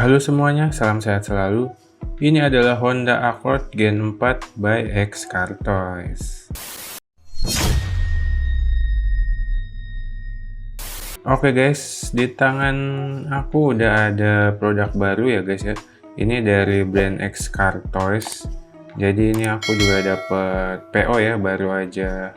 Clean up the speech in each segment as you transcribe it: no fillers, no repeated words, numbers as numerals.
Halo semuanya, salam sehat selalu. Ini adalah Honda Accord Gen 4 by X Car Toys. Oke guys, di tangan aku udah ada produk baru ya guys ya. Ini dari brand X Car Toys. Jadi ini aku juga dapat PO ya, baru aja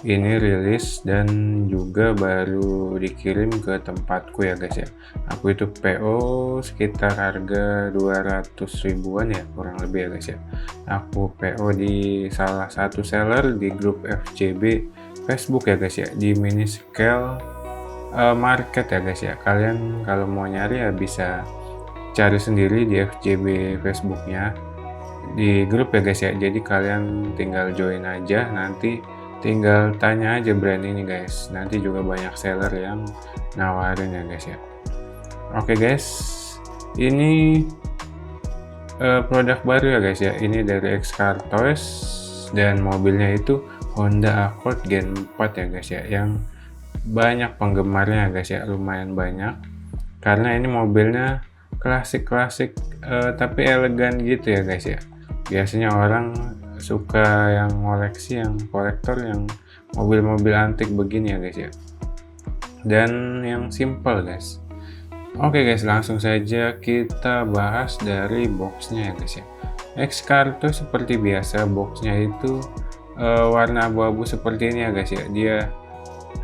ini rilis dan juga baru dikirim ke tempatku ya guys ya. Aku itu PO sekitar harga 200 ribuan ya kurang lebih ya guys ya. Aku PO di salah satu seller di grup FJB Facebook ya guys ya, di mini scale market ya guys ya. Kalian kalau mau nyari ya bisa cari sendiri di FJB Facebooknya, di grup ya guys ya. Jadi kalian tinggal join aja, nanti tinggal tanya aja brand ini guys, nanti juga banyak seller yang nawarin ya guys ya. Oke guys, ini produk baru ya guys ya, ini dari X Car Toys dan mobilnya itu Honda Accord Gen 4 ya guys ya, yang banyak penggemarnya guys ya, lumayan banyak karena ini mobilnya klasik-klasik tapi elegan gitu ya guys ya. Biasanya orang suka yang koleksi, yang kolektor, yang mobil-mobil antik begini ya guys ya, dan yang simple guys. Oke guys, langsung saja kita bahas dari boxnya ya guys ya. X Car itu seperti biasa, boxnya itu warna abu-abu seperti ini ya guys ya. Dia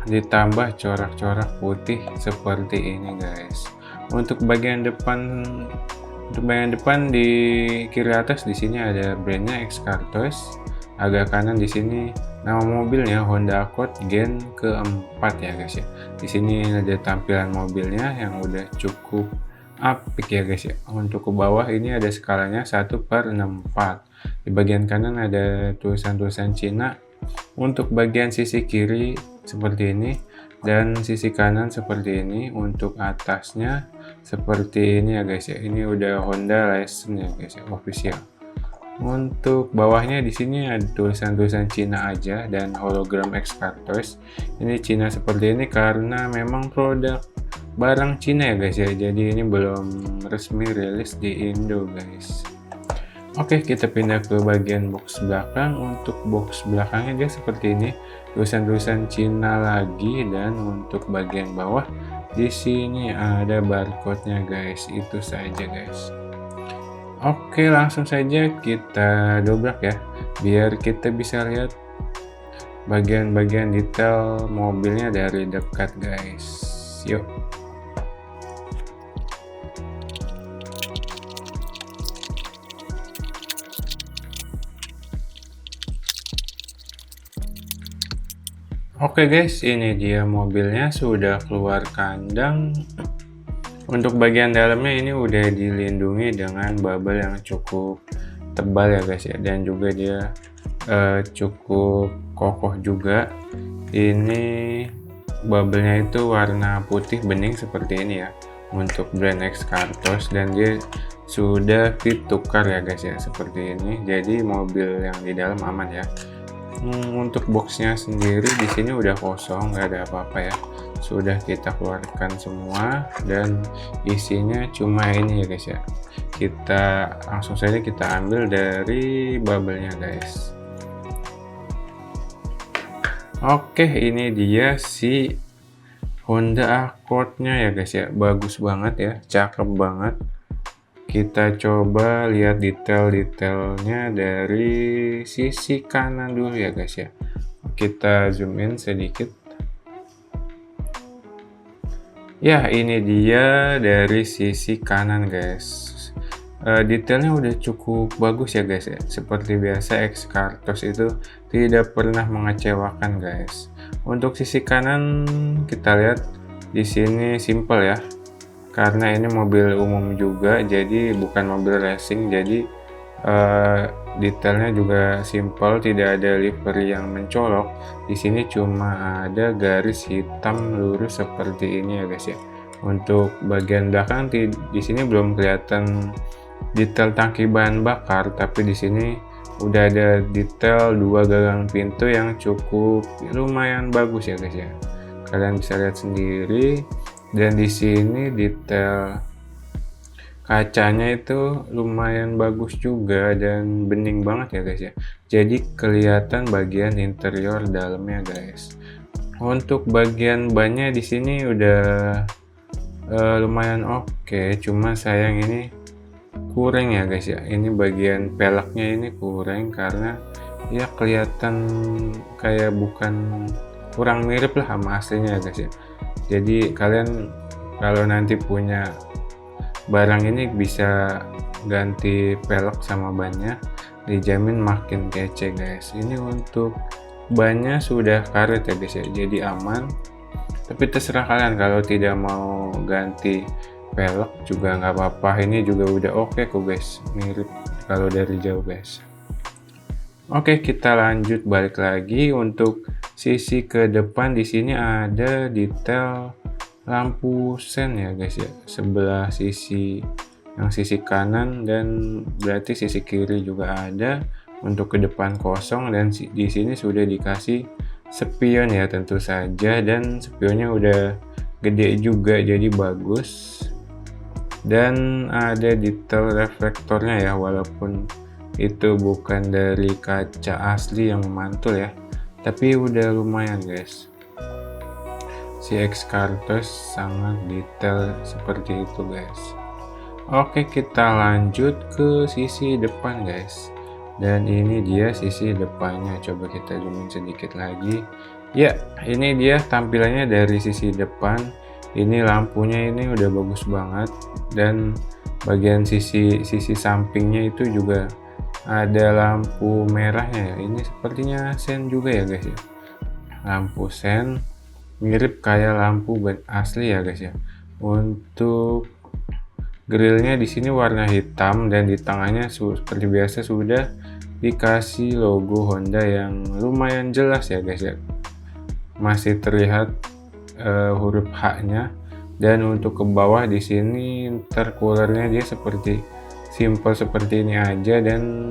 ditambah corak-corak putih seperti ini guys. Untuk bagian depan di kiri atas di sini ada brandnya X Car Toys. Agak kanan di sini nama mobilnya Honda Accord Gen keempat ya guys ya. Di sini ada tampilan mobilnya yang udah cukup apik ya guys ya. Untuk ke bawah ini ada skalanya 1/64. Di bagian kanan ada tulisan-tulisan Cina. Untuk bagian sisi kiri seperti ini dan sisi kanan seperti ini. Untuk atasnya seperti ini ya guys ya. Ini udah Honda license ya guys ya, official. Untuk bawahnya di sini ada tulisan-tulisan Cina aja dan hologram X Car Toys. Ini Cina seperti ini karena memang produk barang Cina ya guys ya. Jadi ini belum resmi rilis di Indo guys. Oke, kita pindah ke bagian box belakang. Untuk box belakangnya dia seperti ini, tulisan-tulisan Cina lagi, dan untuk bagian bawah di sini ada barcode-nya guys. Itu saja guys. Oke, langsung saja kita dobrak ya, biar kita bisa lihat bagian-bagian detail mobilnya dari dekat guys. Yuk. Oke guys, ini dia mobilnya sudah keluar kandang. Untuk bagian dalamnya ini udah dilindungi dengan bubble yang cukup tebal ya guys ya, dan juga dia cukup kokoh juga. Ini bubble-nya itu warna putih bening seperti ini ya, untuk brand X Car Toys, dan dia sudah fit tukar ya guys ya, seperti ini. Jadi mobil yang di dalam aman ya. Untuk boxnya sendiri di sini udah kosong, nggak ada apa-apa ya, sudah kita keluarkan semua, dan isinya cuma ini ya guys ya. Kita langsung saja kita ambil dari bubble-nya guys. Oke, ini dia si Honda Accord-nya ya guys ya, bagus banget ya, cakep banget. Kita coba lihat detail-detailnya dari sisi kanan dulu ya guys ya. Kita zoom in sedikit. Ya, ini dia dari sisi kanan guys. Detailnya udah cukup bagus ya guys ya. Seperti biasa X Car Toys itu tidak pernah mengecewakan guys. Untuk sisi kanan kita lihat di sini simple ya, karena ini mobil umum juga, jadi bukan mobil racing. Jadi detailnya juga simple, tidak ada livery yang mencolok. Di sini cuma ada garis hitam lurus seperti ini ya guys ya. Untuk bagian belakang di sini belum kelihatan detail tangki bahan bakar, tapi di sini udah ada detail 2 gagang pintu yang cukup lumayan bagus ya guys ya. Kalian bisa lihat sendiri. Dan di sini detail kacanya itu lumayan bagus juga dan bening banget ya guys ya. Jadi kelihatan bagian interior dalamnya guys. Untuk bagian bannya di sini udah lumayan oke, cuma sayang ini kurang ya guys ya. Ini bagian peleknya ini kurang karena ya kelihatan kayak kurang mirip lah sama aslinya ya guys ya. Jadi kalian kalau nanti punya barang ini bisa ganti pelek sama bannya, dijamin makin kece guys. Ini untuk bannya sudah karet ya guys ya, jadi aman. Tapi terserah kalian, kalau tidak mau ganti pelek juga nggak apa-apa. Ini juga udah oke kok guys, mirip kalau dari jauh guys. Oke, kita lanjut balik lagi. Untuk sisi ke depan di sini ada detail lampu sen ya guys ya, sebelah sisi, yang sisi kanan dan berarti sisi kiri juga ada. Untuk ke depan kosong dan di sini sudah dikasih spion ya tentu saja, dan spionnya udah gede juga jadi bagus. Dan ada detail reflektornya ya, walaupun itu bukan dari kaca asli yang memantul ya, tapi udah lumayan guys. Si X-Cartoise sangat detail seperti itu guys. Oke, kita lanjut ke sisi depan guys. Dan ini dia sisi depannya, coba kita zoom in sedikit lagi ya. Ini dia tampilannya dari sisi depan. Ini lampunya ini udah bagus banget, dan bagian sisi sampingnya itu juga ada lampu merahnya ya. Ini sepertinya sen juga ya guys ya, lampu sen, mirip kayak lampu asli ya guys ya. Untuk grillnya di sini warna hitam, dan di tengahnya seperti biasa sudah dikasih logo Honda yang lumayan jelas ya guys ya. Masih terlihat huruf H-nya. Dan untuk ke bawah di sini intercoolernya dia seperti simple seperti ini aja, dan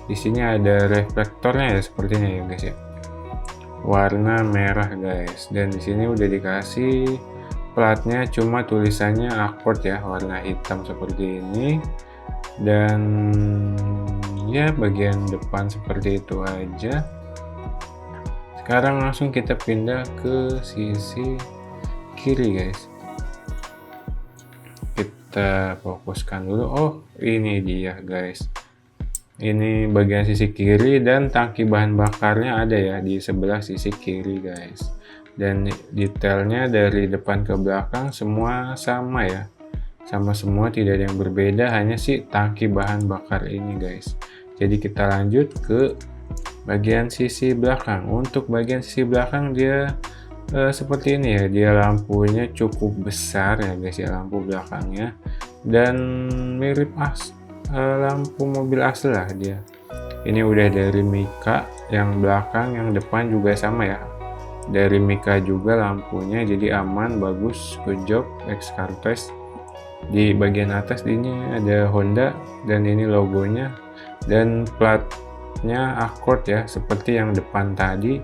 di sini ada reflektornya ya sepertinya ya guys ya, warna merah guys. Dan di sini udah dikasih platnya, cuma tulisannya Accord ya, warna hitam seperti ini. Dan ya bagian depan seperti itu aja. Sekarang langsung kita pindah ke sisi kiri guys. Kita fokuskan dulu. Oh, ini dia guys. Ini bagian sisi kiri, dan tangki bahan bakarnya ada ya di sebelah sisi kiri guys. Dan detailnya dari depan ke belakang semua sama ya, sama semua, tidak ada yang berbeda, hanya si tangki bahan bakar ini guys. Jadi kita lanjut ke bagian sisi belakang. Untuk bagian sisi belakang dia seperti ini ya, dia lampunya cukup besar ya guys ya, lampu belakangnya, dan mirip lampu mobil asli lah dia. Ini udah dari Mika, yang belakang, yang depan juga sama ya, dari Mika juga lampunya, jadi aman, bagus, good job X-Cartoise. Di bagian atas ini ada Honda, dan ini logonya, dan platnya Accord ya seperti yang depan tadi.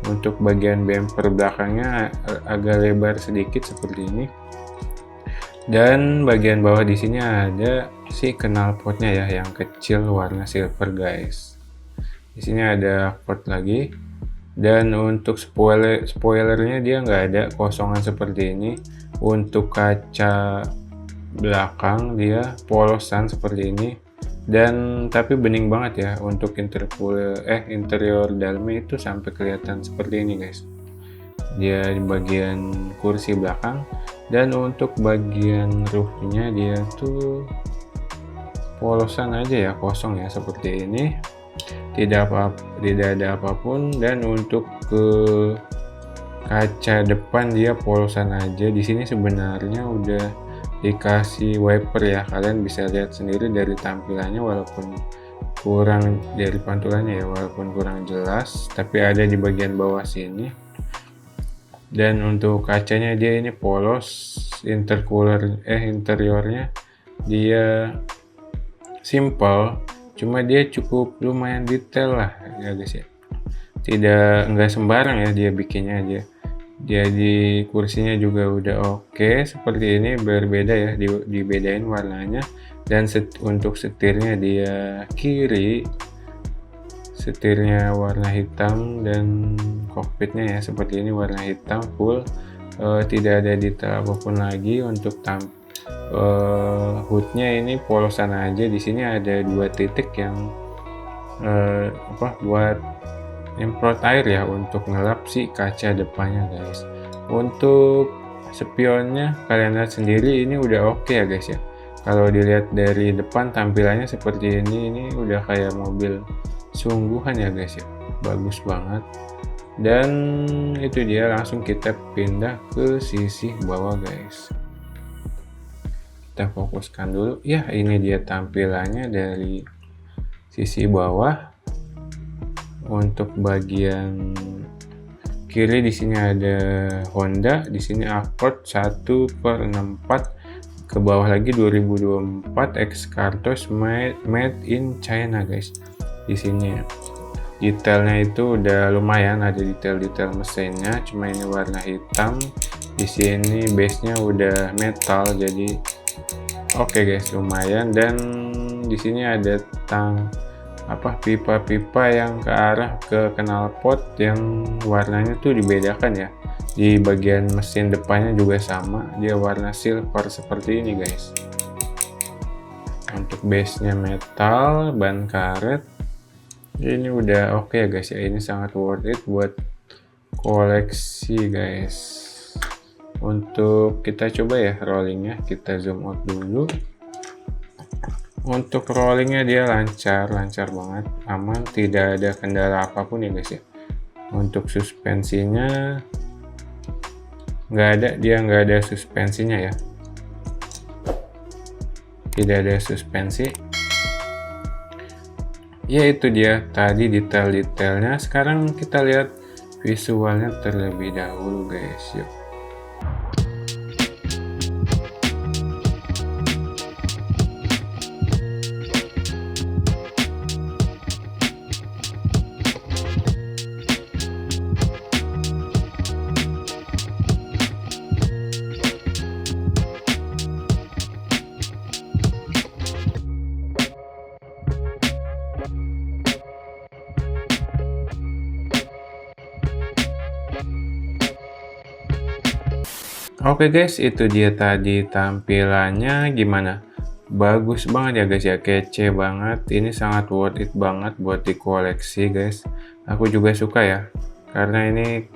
Untuk bagian bumper belakangnya agak lebar sedikit seperti ini, dan bagian bawah di sini ada si knalpotnya ya, yang kecil warna silver guys. Di sini ada Accord lagi. Dan untuk spoilernya dia nggak ada kosongan seperti ini. Untuk kaca belakang dia polosan seperti ini, dan tapi bening banget ya. Untuk interior dalamnya itu sampai kelihatan seperti ini guys, dia di bagian kursi belakang. Dan untuk bagian roofnya dia tuh polosan aja ya, kosong ya seperti ini, tidak ada apapun. Dan untuk ke kaca depan dia polosan aja. Di sini sebenarnya udah dikasih wiper ya, kalian bisa lihat sendiri dari tampilannya, walaupun kurang dari pantulannya ya, walaupun kurang jelas, tapi ada di bagian bawah sini. Dan untuk kacanya dia ini polos. Interiornya dia simple, cuma dia cukup lumayan detail lah ya guys ya, enggak sembarang ya dia bikinnya aja. Jadi kursinya juga udah oke, seperti ini, berbeda ya, dibedain warnanya. Dan untuk setirnya dia kiri, setirnya warna hitam, dan kokpitnya ya seperti ini warna hitam full, tidak ada detail apapun lagi. Untuk hoodnya ini polosan aja. Di sini ada 2 titik yang buat nyemprot air ya, untuk ngelap si kaca depannya guys. Untuk spionnya kalian lihat sendiri, ini udah oke ya guys ya. Kalau dilihat dari depan tampilannya seperti ini udah kayak mobil sungguhan ya guys ya, bagus banget. Dan itu dia, langsung kita pindah ke sisi bawah guys. Kita fokuskan dulu ya, ini dia tampilannya dari sisi bawah. Untuk bagian kiri di sini ada Honda, di sini Accord 1/64, ke bawah lagi 2024 X Cartos made in China guys. Di sini detailnya itu udah lumayan, ada detail-detail mesinnya, cuma ini warna hitam. Di sini base-nya udah metal, jadi oke guys, lumayan. Dan di sini ada pipa-pipa yang ke arah ke knalpot yang warnanya tuh dibedakan ya. Di bagian mesin depannya juga sama, dia warna silver seperti ini guys. Untuk base-nya metal, ban karet, ini udah oke ya guys ya. Ini sangat worth it buat koleksi guys. Untuk kita coba ya rollingnya, kita zoom out dulu. Untuk rollingnya dia lancar banget, aman, tidak ada kendala apapun ya guys ya. Untuk suspensinya nggak ada suspensinya ya, tidak ada suspensi. Ya itu dia tadi detail-detailnya. Sekarang kita lihat visualnya terlebih dahulu guys, yuk. Oke guys, itu dia tadi tampilannya. Gimana? Bagus banget ya guys ya, kece banget. Ini sangat worth it banget buat dikoleksi guys. Aku juga suka ya, karena ini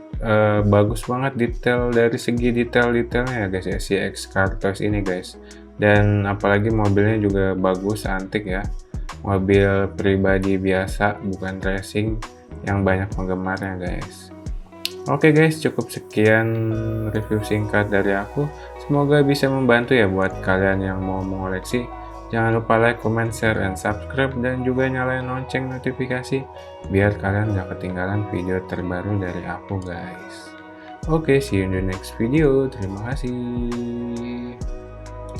bagus banget detail, dari segi detailnya ya guys ya, si X Cartos ini guys. Dan apalagi mobilnya juga bagus, antik ya. Mobil pribadi biasa, bukan racing yang banyak penggemarnya guys. Oke guys, cukup sekian review singkat dari aku. Semoga bisa membantu ya buat kalian yang mau mengoleksi. Jangan lupa like, comment, share, and subscribe, dan juga nyalain lonceng notifikasi biar kalian gak ketinggalan video terbaru dari aku guys. Oke, see you in the next video. Terima kasih.